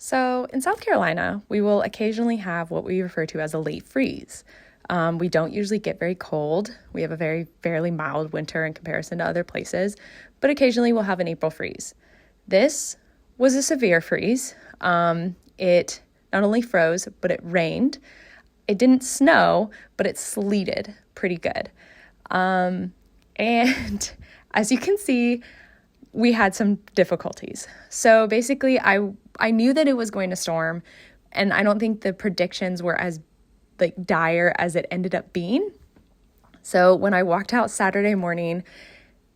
So in South Carolina, we will occasionally have what we refer to as a late freeze. We don't usually get very cold. We have a fairly mild winter in comparison to other places, but occasionally we'll have an April freeze. This was a severe freeze. It not only froze, but it rained. It didn't snow, but it sleeted pretty good. And as you can see, we had some difficulties. So basically, I knew that it was going to storm, and I don't think the predictions were as dire as it ended up being. So when I walked out Saturday morning,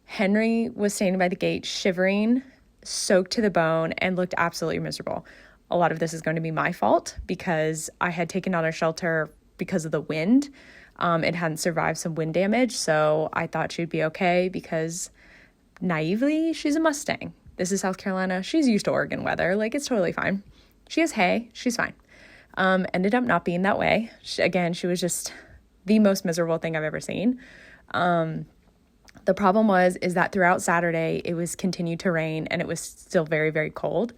Henry was standing by the gate, shivering, soaked to the bone, and looked absolutely miserable. A lot of this is going to be my fault because I had taken out our shelter because of the wind. It hadn't survived some wind damage, so I thought she'd be okay because naively, she's a Mustang. This is South Carolina. She's used to Oregon weather. It's totally fine. She has hay. She's fine. Ended up not being that way. She was just the most miserable thing I've ever seen. The problem is that throughout Saturday, it was continued to rain and it was still very, very cold.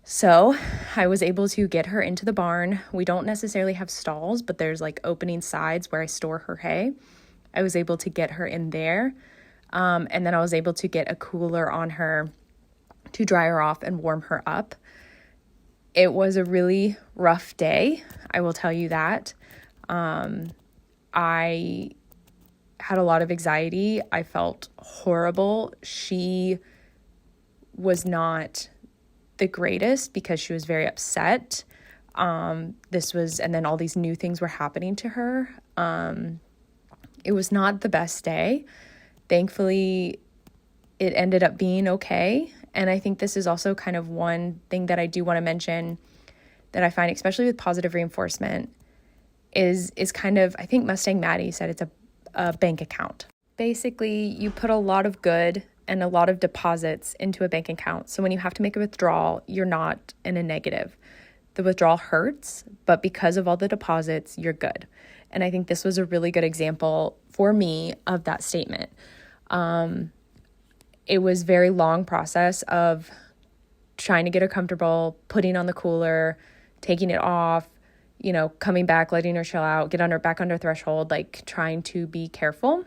So I was able to get her into the barn. We don't necessarily have stalls, but there's opening sides where I store her hay. I was able to get her in there. And then I was able to get a cooler on her to dry her off and warm her up. It was a really rough day, I will tell you that. I had a lot of anxiety. I felt horrible. She was not the greatest because she was very upset. And then all these new things were happening to her. It was not the best day. Thankfully, it ended up being okay. And I think this is also kind of one thing that I do want to mention that I find, especially with positive reinforcement, is kind of, I think Mustang Maddie said it's a bank account. Basically, you put a lot of good and a lot of deposits into a bank account. So when you have to make a withdrawal, you're not in a negative. The withdrawal hurts, but because of all the deposits, you're good. And I think this was a really good example for me of that statement. It was a very long process of trying to get her comfortable, putting on the cooler, taking it off, coming back, letting her chill out, get back under threshold, trying to be careful.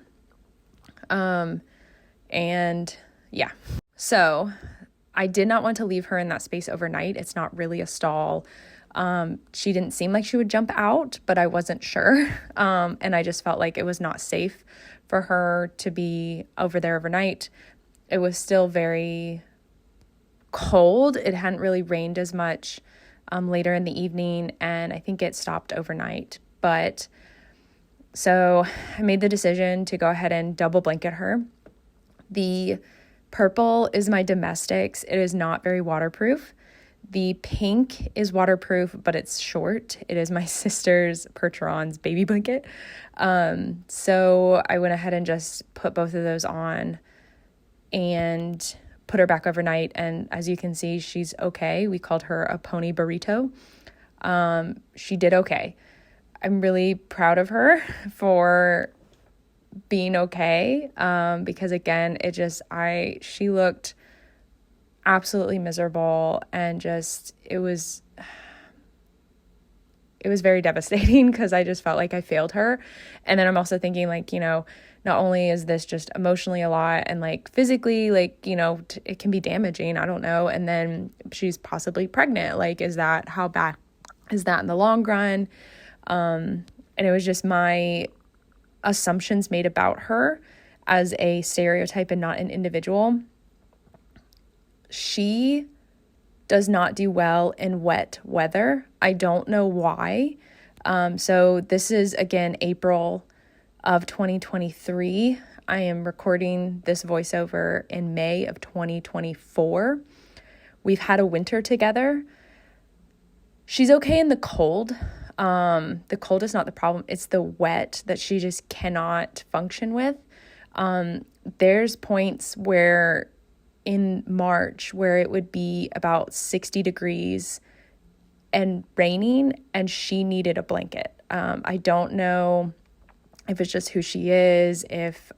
And yeah, so I did not want to leave her in that space overnight. It's not really a stall. She didn't seem like she would jump out, but I wasn't sure. And I just felt like it was not safe for her to be over there overnight. It was still very cold. It hadn't really rained as much later in the evening, and I think it stopped overnight. But so I made the decision to go ahead and double blanket her. The purple is my domestics. It is not very waterproof. The pink is waterproof, but it's short. It is my sister's Percheron's baby blanket. So I went ahead and just put both of those on and put her back overnight. And as you can see, she's okay. We called her a pony burrito. She did okay. I'm really proud of her for being okay. Because again, she looked absolutely miserable, and it was very devastating because I just felt like I failed her. And then I'm also thinking not only is this just emotionally a lot and physically, it can be damaging. I don't know. And then she's possibly pregnant. How bad is that in the long run? And it was just my assumptions made about her as a stereotype and not an individual. She does not do well in wet weather. I don't know why. So this is, again, April of 2023. I am recording this voiceover in May of 2024. We've had a winter together. She's okay in the cold. The cold is not the problem. It's the wet that she just cannot function with. There's points where in March where it would be about 60 degrees and raining, and she needed a blanket. I don't know if it's just who she is, if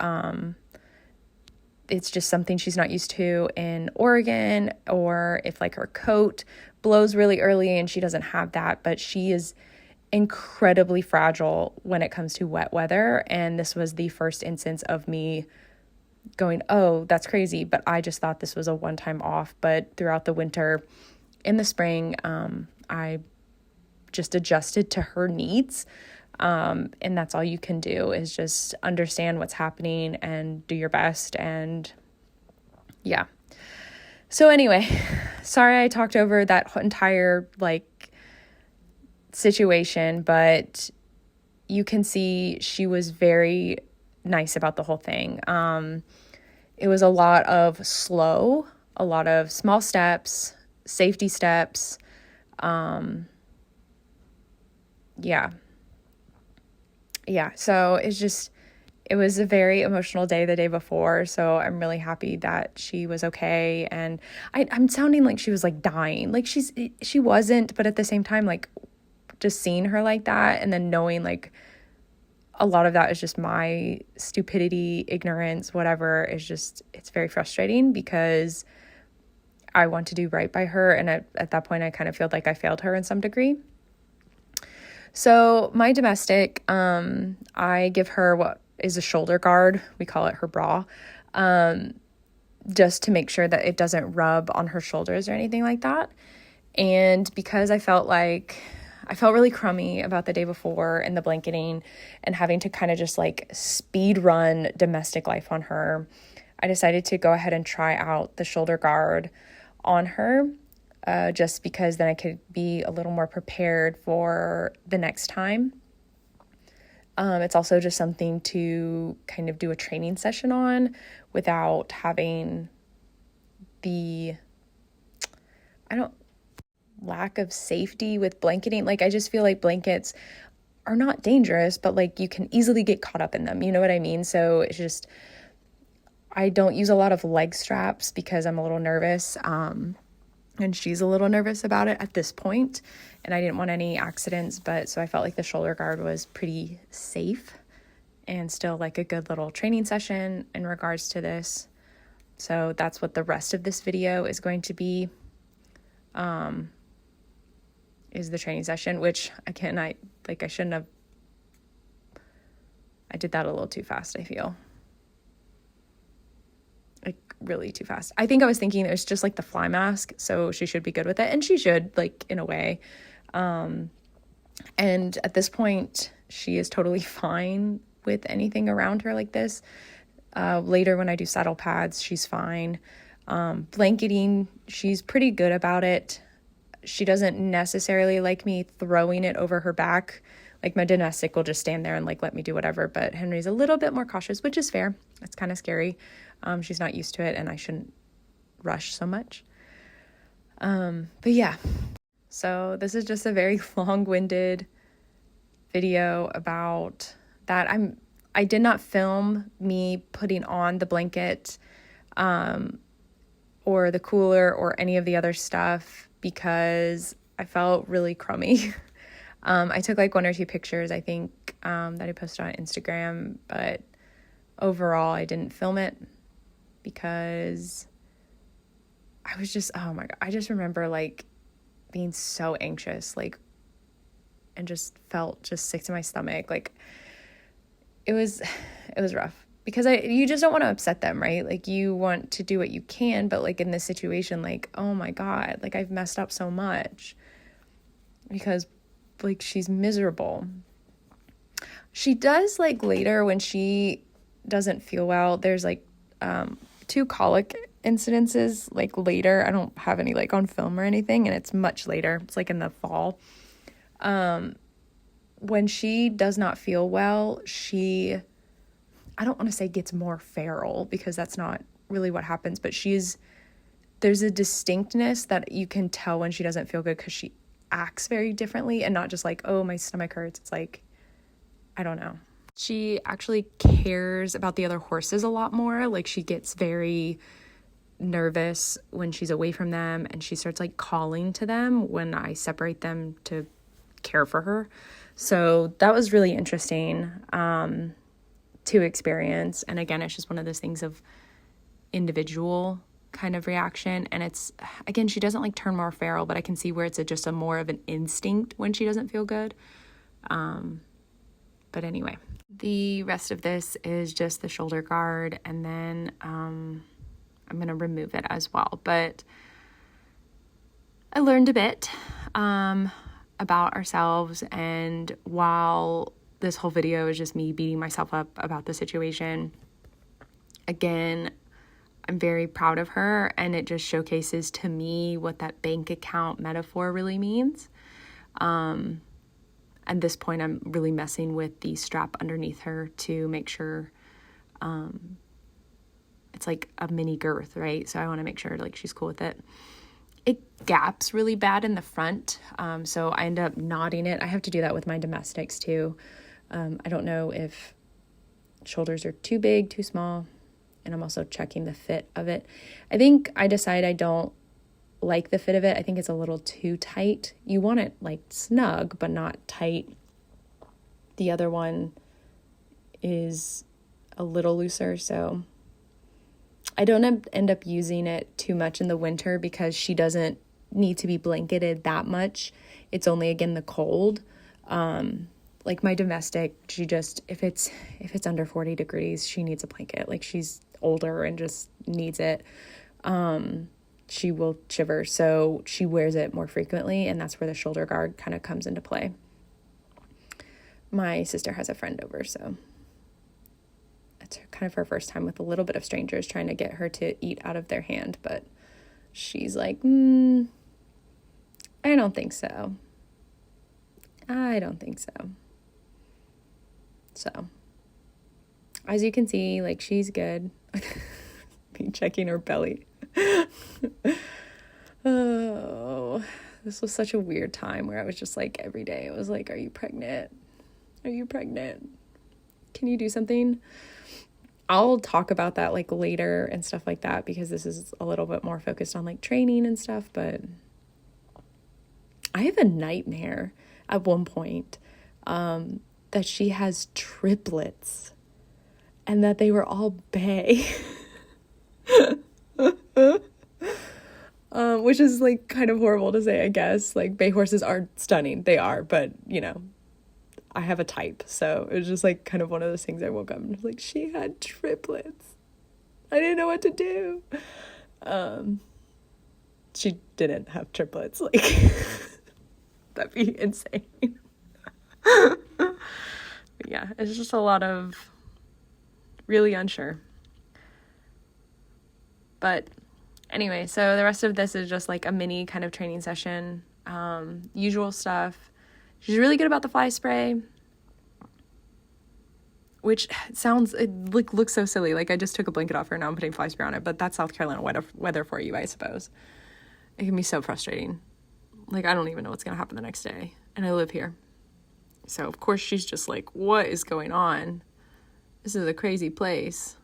it's just something she's not used to in Oregon, or if like her coat blows really early and she doesn't have that, but she is incredibly fragile when it comes to wet weather. And this was the first instance of me going, oh, that's crazy, but I just thought this was a one-time off. But throughout the winter, in the spring, I just adjusted to her needs. And that's all you can do, is just understand what's happening and do your best. And yeah. So anyway, sorry I talked over that entire like situation, but you can see she was very nice about the whole thing. It was a lot of a lot of small steps, safety steps. Yeah, so it was a very emotional day the day before, so I'm really happy that she was okay. And I'm sounding like she was like dying. Like she wasn't, but at the same time, like just seeing her like that and then knowing like a lot of that is just my stupidity, ignorance, whatever, it's very frustrating because I want to do right by her. And at that point, I kind of feel like I failed her in some degree. So my domestic, I give her what is a shoulder guard. We call it her bra, just to make sure that it doesn't rub on her shoulders or anything like that. And because I felt really crummy about the day before and the blanketing and having to kind of just like speed run domestic life on her, I decided to go ahead and try out the shoulder guard on her. Just because then I could be a little more prepared for the next time. It's also just something to kind of do a training session on without having lack of safety with blanketing. Like, I just feel like blankets are not dangerous, but like you can easily get caught up in them. You know what I mean? So it's just, I don't use a lot of leg straps because I'm a little nervous. And she's a little nervous about it at this point, and I didn't want any accidents, so I felt like the shoulder guard was pretty safe and still like a good little training session in regards to this. So that's what the rest of this video is going to be, is the training session, which again, I did that a little too fast, I feel. Like really too fast. I think I was thinking it was just like the fly mask, so she should be good with it, and she should, like, in a way. And at this point, she is totally fine with anything around her like this. Later when I do saddle pads, she's fine. Blanketing, she's pretty good about it. She doesn't necessarily like me throwing it over her back. Like, my domestic will just stand there and like let me do whatever, but Henry's a little bit more cautious, which is fair. It's kind of scary. She's not used to it, and I shouldn't rush so much. But yeah, so this is just a very long-winded video about that. I did not film me putting on the blanket, or the cooler or any of the other stuff because I felt really crummy. I took like 1 or 2 pictures, I think, that I posted on Instagram, but overall I didn't film it because I was just, oh my God, I just remember like being so anxious, like, and just felt just sick to my stomach. Like, it was rough because you just don't want to upset them, right? Like, you want to do what you can, but like in this situation, like, oh my God, like I've messed up so much because like she's miserable. She does, like, later when she doesn't feel well, there's like 2 colic incidences like later. I don't have any like on film or anything, and it's much later. It's like in the fall. When she does not feel well, I don't want to say gets more feral because that's not really what happens, but there's a distinctness that you can tell when she doesn't feel good because she acts very differently and not just like, oh, my stomach hurts. It's like, I don't know. She actually cares about the other horses a lot more. Like, she gets very nervous when she's away from them, and she starts like calling to them when I separate them to care for her. So that was really interesting to experience. And again, it's just one of those things of individual kind of reaction. And it's, again, she doesn't like turn more feral, but I can see where it's just a more of an instinct when she doesn't feel good. But anyway, the rest of this is just the shoulder guard, and then I'm going to remove it as well. But I learned a bit about ourselves, and while this whole video is just me beating myself up about the situation, again, I'm very proud of her, and it just showcases to me what that bank account metaphor really means. At this point, I'm really messing with the strap underneath her to make sure it's like a mini girth, right? So I want to make sure like she's cool with it. It gaps really bad in the front, so I end up knotting it. I have to do that with my domestics too. I don't know if shoulders are too big, too small, and I'm also checking the fit of it. I think I decide I don't like the fit of it. I think it's a little too tight. You want it like snug, but not tight. The other one is a little looser, so I don't end up using it too much in the winter because she doesn't need to be blanketed that much. It's only, again, the cold. Like my domestic, she just, if it's under 40 degrees, she needs a blanket. Like she's older and just needs it. She will shiver, so she wears it more frequently, and that's where the shoulder guard kind of comes into play. My sister has a friend over, so it's kind of her first time with a little bit of strangers trying to get her to eat out of their hand, but she's like, I don't think so. I don't think so. So, as you can see, like, she's good. Me checking her belly. Oh, this was such a weird time where I was just like, every day it was like, are you pregnant? Are you pregnant? Can you do something? I'll talk about that like later and stuff like that, because this is a little bit more focused on like training and stuff. But I have a nightmare at one point that she has triplets and that they were all bay. Which is like kind of horrible to say, I guess. Like, bay horses are stunning. They are, but you know, I have a type, so it was just like kind of one of those things. I woke up and was like, she had triplets. I didn't know what to do. She didn't have triplets. Like, that'd be insane. But yeah, it's just a lot of really unsure. But anyway, so the rest of this is just like a mini kind of training session, usual stuff. She's really good about the fly spray, which looks so silly. Like, I just took a blanket off her, now I'm putting fly spray on it, but that's South Carolina weather for you, I suppose. It can be so frustrating. Like, I don't even know what's going to happen the next day, and I live here. So, of course, she's just like, what is going on? This is a crazy place.